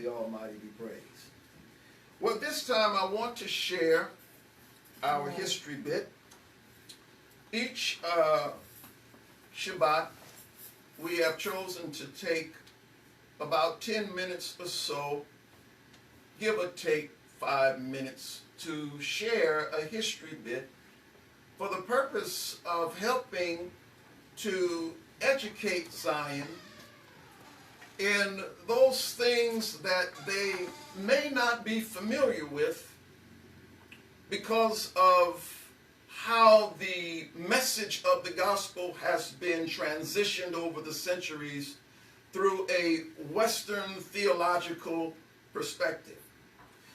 the Almighty be praised. Well, this time I want to share our history bit. Each Shabbat, we have chosen to take about 10 minutes or so, give or take 5 minutes, to share a history bit for the purpose of helping to educate Zion in those things that they may not be familiar with because of how the message of the gospel has been transitioned over the centuries through a Western theological perspective.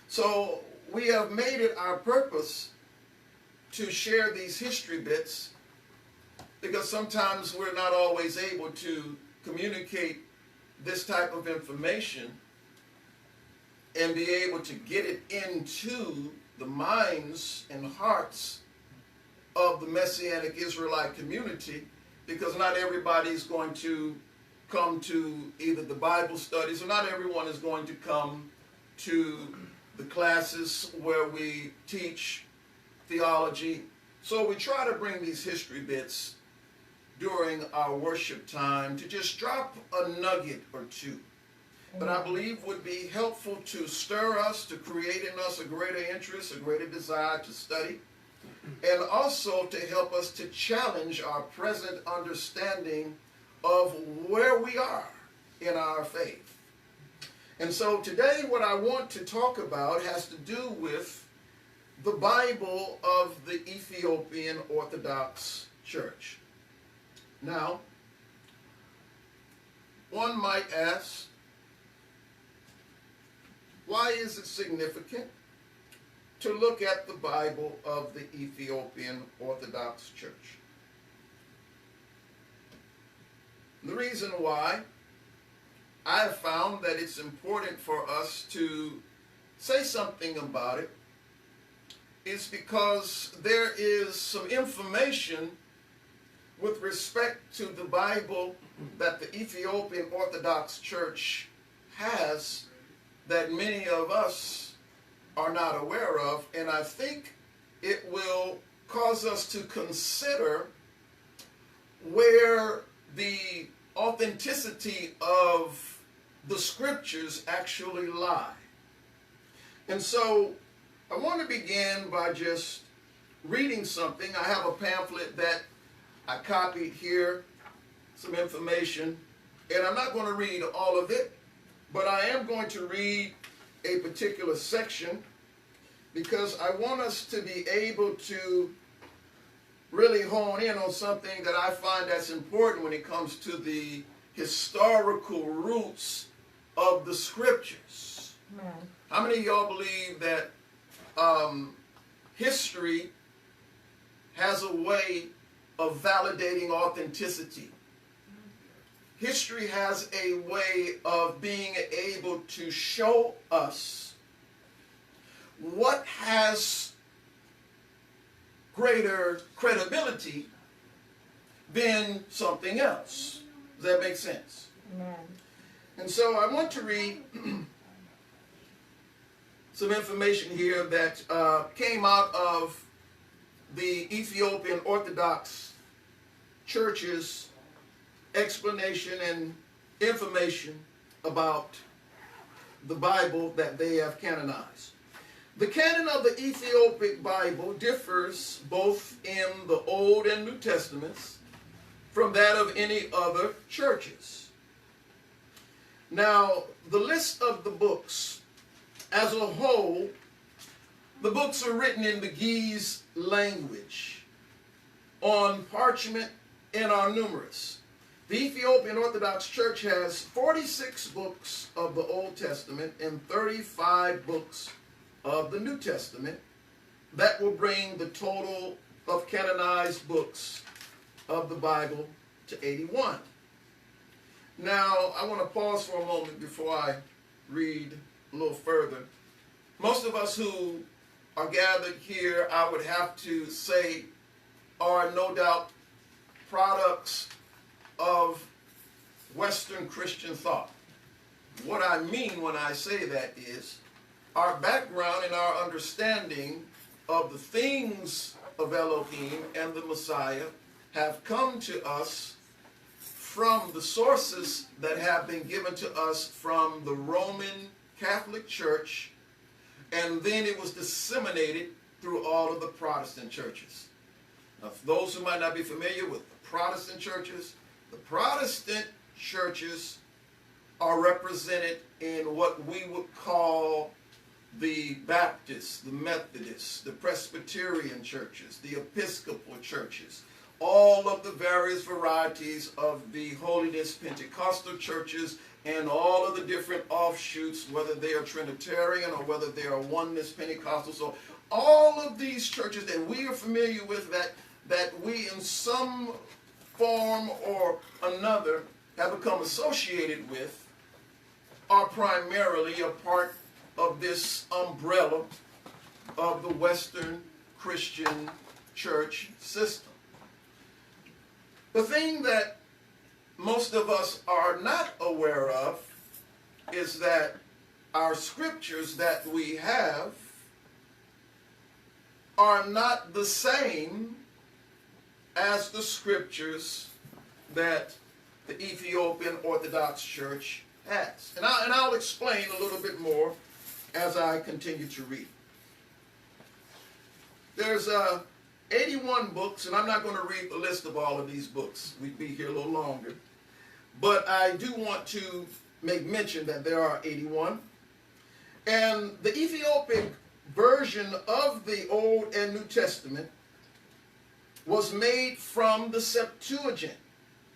So we have made it our purpose to share these history bits because sometimes we're not always able to communicate this type of information and be able to get it into the minds and hearts of the Messianic Israelite community, because not everybody is going to come to either the Bible studies, or not everyone is going to come to the classes where we teach theology. So we try to bring these history bits during our worship time to just drop a nugget or two that I believe would be helpful to stir us, to create in us a greater interest, a greater desire to study, and also to help us to challenge our present understanding of where we are in our faith. And so today what I want to talk about has to do with the Bible of the Ethiopian Orthodox Church. Now, one might ask, why is it significant to look at the Bible of the Ethiopian Orthodox Church? The reason why I have found that it's important for us to say something about it is because there is some information with respect to the Bible that the Ethiopian Orthodox Church has that many of us are not aware of, and I think it will cause us to consider where the authenticity of the scriptures actually lie. And so I want to begin by just reading something. I have a pamphlet that I copied here, some information, and I'm not going to read all of it, but I am going to read a particular section because I want us to be able to really hone in on something that I find that's important when it comes to the historical roots of the scriptures. Amen. How many of y'all believe that history has a way of validating authenticity? History has a way of being able to show us what has greater credibility than something else. Does that make sense? Amen. And so I want to read some information here that came out of the Ethiopian Orthodox Church's explanation and information about the Bible that they have canonized. The canon of the Ethiopic Bible differs both in the Old and New Testaments from that of any other churches. Now, the list of the books as a whole, the books are written in the Ge'ez language on parchment and are numerous. The Ethiopian Orthodox Church has 46 books of the Old Testament and 35 books of the New Testament. That will bring the total of canonized books of the Bible to 81. Now, I want to pause for a moment before I read a little further. Most of us who are gathered here, I would have to say, are no doubt products of Western Christian thought. What I mean when I say that is our background and our understanding of the things of Elohim and the Messiah have come to us from the sources that have been given to us from the Roman Catholic Church, and then it was disseminated through all of the Protestant churches. Now, for those who might not be familiar with the Protestant churches are represented in what we would call the Baptists, the Methodists, the Presbyterian churches, the Episcopal churches, all of the various varieties of the Holiness Pentecostal churches, and all of the different offshoots, whether they are Trinitarian or whether they are Oneness Pentecostal. So all of these churches that we are familiar with, that we in some form or another have become associated with, are primarily a part of this umbrella of the Western Christian church system. The thing that most of us are not aware of is that our scriptures that we have are not the same as the scriptures that the Ethiopian Orthodox Church has. And I'll explain a little bit more as I continue to read. There's 81 books, and I'm not going to read the list of all of these books. We'd be here a little longer. But I do want to make mention that there are 81. And the Ethiopic version of the Old and New Testament was made from the Septuagint.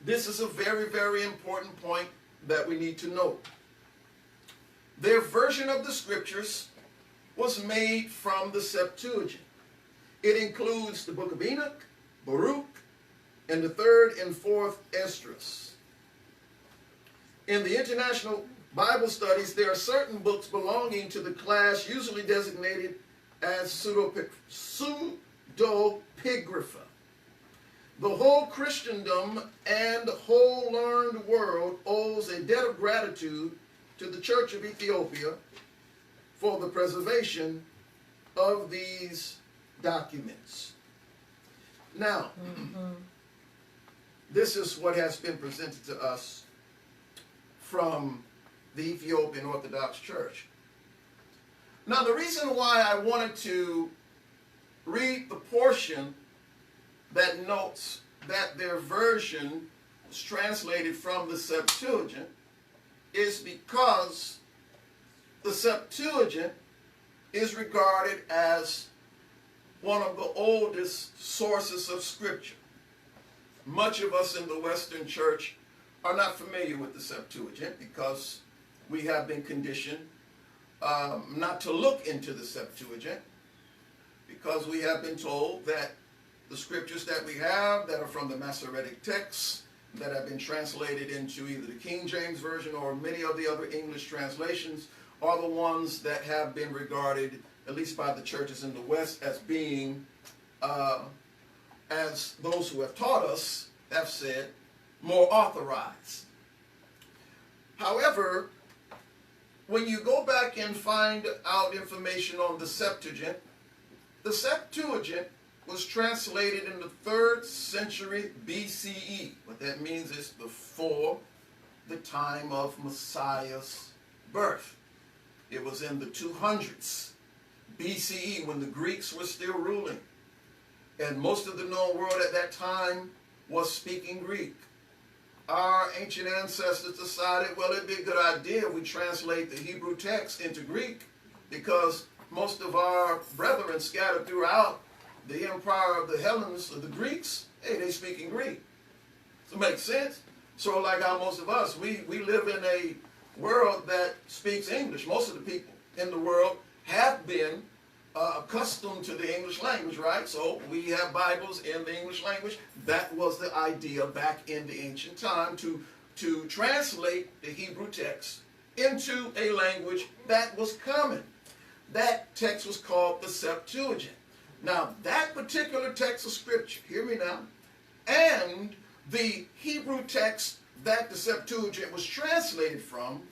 This is a very, very important point that we need to know. Their version of the scriptures was made from the Septuagint. It includes the book of Enoch, Baruch, and the 3rd and 4th Esdras. In the International Bible Studies, there are certain books belonging to the class usually designated as pseudepigrapha. The whole Christendom and whole learned world owes a debt of gratitude to the Church of Ethiopia for the preservation of these documents. Now, this is what has been presented to us from the Ethiopian Orthodox Church. Now, the reason why I wanted to read the portion that notes that their version was translated from the Septuagint is because the Septuagint is regarded as one of the oldest sources of Scripture. Much of us in the Western Church are not familiar with the Septuagint because we have been conditioned not to look into the Septuagint, because we have been told that the scriptures that we have that are from the Masoretic texts that have been translated into either the King James Version or many of the other English translations are the ones that have been regarded, at least by the churches in the West, as being, as those who have taught us have said, more authorized. However, when you go back and find out information on the Septuagint was translated in the 3rd century BCE. What that means is before the time of Messiah's birth. It was in the 200s BCE when the Greeks were still ruling. And most of the known world at that time was speaking Greek. Our ancient ancestors decided, well, it'd be a good idea if we translate the Hebrew text into Greek, because most of our brethren scattered throughout the empire of the Hellenes, of the Greeks, hey, they speak in Greek. So it makes sense. So like how most of us, we live in a world that speaks English. Most of the people in the world have been accustomed to the English language, right? So we have Bibles in the English language. That was the idea back in the ancient time, to translate the Hebrew text into a language that was common. That text was called the Septuagint. Now, that particular text of Scripture, hear me now, and the Hebrew text that the Septuagint was translated from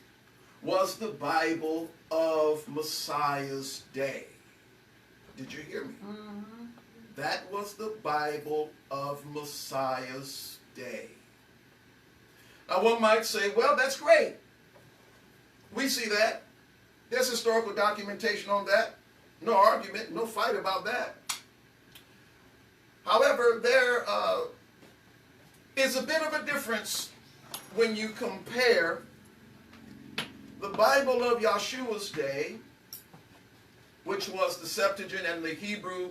was the Bible of Messiah's day. Did you hear me? Mm-hmm. That was the Bible of Messiah's day. Now one might say, well, that's great. We see that. There's historical documentation on that. No argument, no fight about that. However, there is a bit of a difference when you compare the Bible of Yeshua's day, which was the Septuagint and the Hebrew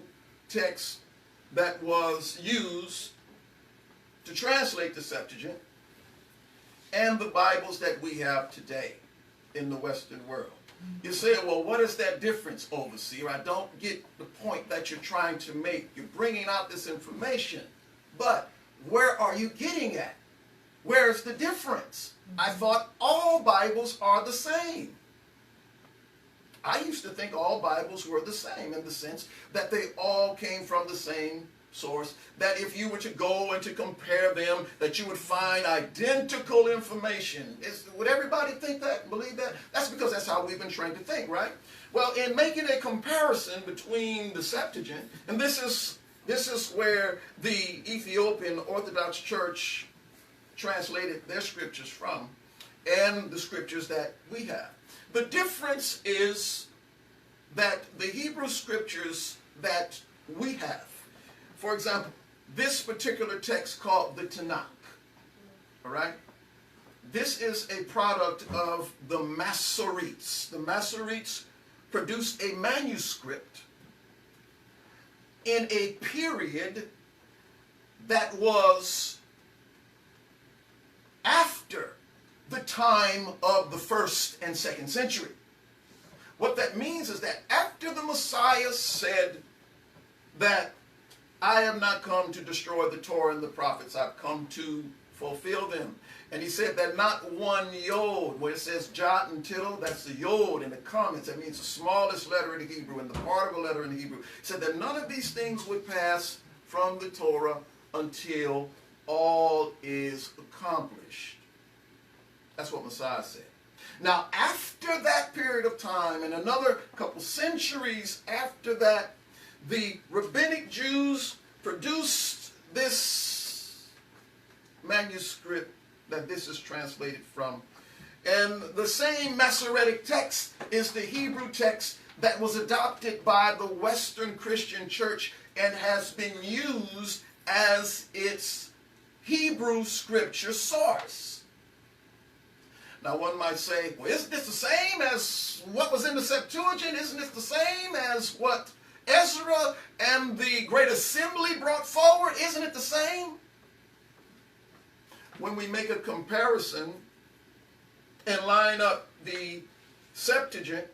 text that was used to translate the Septuagint, and the Bibles that we have today in the Western world. You say, well, what is that difference, overseer? I don't get the point that you're trying to make. You're bringing out this information, but where are you getting at? Where's the difference? I thought all Bibles are the same. I used to think all Bibles were the same in the sense that they all came from the same source, that if you were to go and to compare them, that you would find identical information. Would everybody think that, believe that? That's because that's how we've been trained to think, right? Well, in making a comparison between the Septuagint, and this is where the Ethiopian Orthodox Church translated their scriptures from, and the scriptures that we have. The difference is that the Hebrew scriptures that we have, for example, this particular text called the Tanakh, all right? This is a product of the Masoretes. The Masoretes produced a manuscript in a period that was after the time of the 1st and 2nd century. What that means is that after the Messiah said that I have not come to destroy the Torah and the prophets, I've come to fulfill them. And he said that not one yod, where it says jot and tittle, that's the yod in the comments. That means the smallest letter in the Hebrew and the part of a letter in the Hebrew. He said that none of these things would pass from the Torah until all is accomplished. That's what Messiah said. Now, after that period of time, and another couple centuries after that, the rabbinic Jews produced this manuscript that this is translated from. And the same Masoretic text is the Hebrew text that was adopted by the Western Christian Church and has been used as its Hebrew scripture source. Now one might say, well, isn't this the same as what was in the Septuagint? Isn't this the same as what Ezra and the Great Assembly brought forward? Isn't it the same? When we make a comparison and line up the Septuagint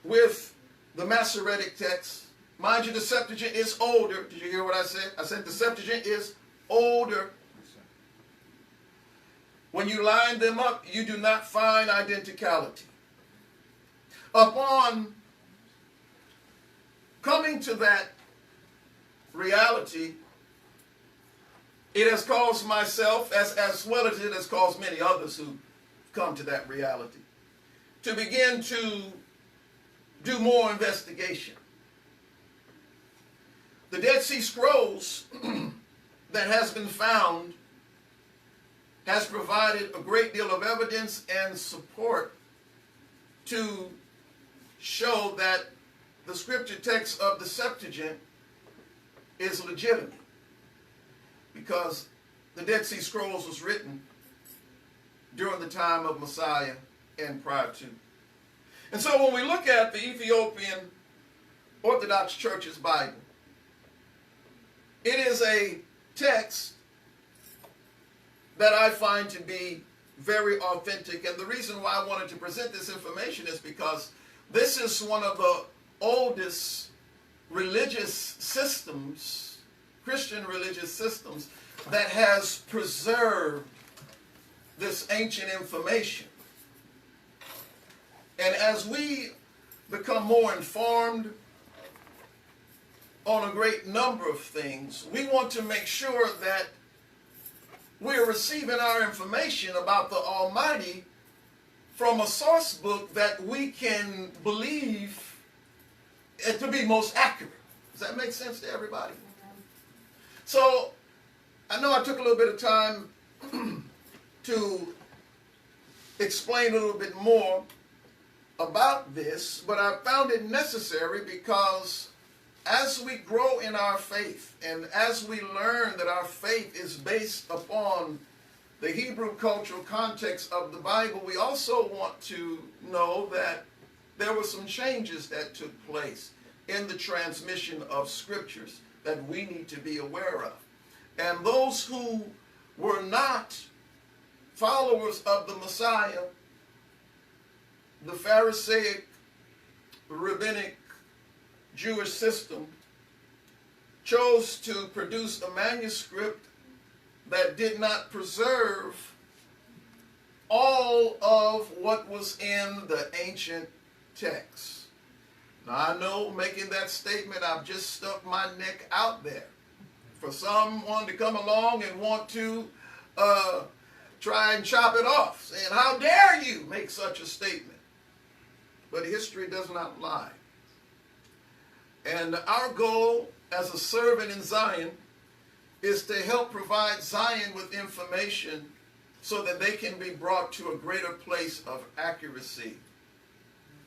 with the Masoretic text, mind you, the Septuagint is older. Did you hear what I said? I said the Septuagint is older. When you line them up, you do not find identicality. Upon coming to that reality, it has caused myself, as well as it has caused many others who come to that reality, to begin to do more investigation. The Dead Sea Scrolls that has been found has provided a great deal of evidence and support to show that the scripture text of the Septuagint is legitimate, because the Dead Sea Scrolls was written during the time of Messiah and prior to. And so when we look at the Ethiopian Orthodox Church's Bible, it is a text that I find to be very authentic. And the reason why I wanted to present this information is because this is one of the oldest religious systems, Christian religious systems, that has preserved this ancient information. And as we become more informed on a great number of things, we want to make sure that we're receiving our information about the Almighty from a source book that we can believe it to be most accurate. Does that make sense to everybody? So I know I took a little bit of time to explain a little bit more about this, but I found it necessary because as we grow in our faith and as we learn that our faith is based upon the Hebrew cultural context of the Bible, we also want to know that there were some changes that took place in the transmission of scriptures that we need to be aware of. And those who were not followers of the Messiah, the Pharisaic, rabbinic, Jewish system, chose to produce a manuscript that did not preserve all of what was in the ancient text. Now, I know making that statement, I've just stuck my neck out there for someone to come along and want to try and chop it off, saying, how dare you make such a statement? But history does not lie. And our goal as a servant in Zion is to help provide Zion with information so that they can be brought to a greater place of accuracy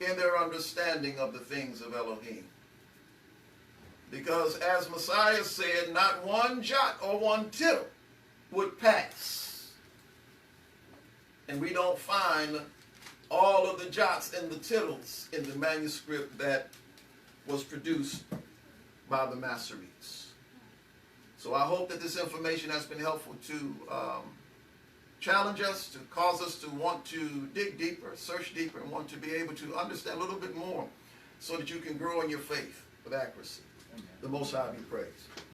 in their understanding of the things of Elohim. Because as Messiah said, not one jot or one tittle would pass. And we don't find all of the jots and the tittles in the manuscript that was produced by the Masoretes. So I hope that this information has been helpful to challenge us, to cause us to want to dig deeper, search deeper, and want to be able to understand a little bit more so that you can grow in your faith with accuracy. The Most High be praised.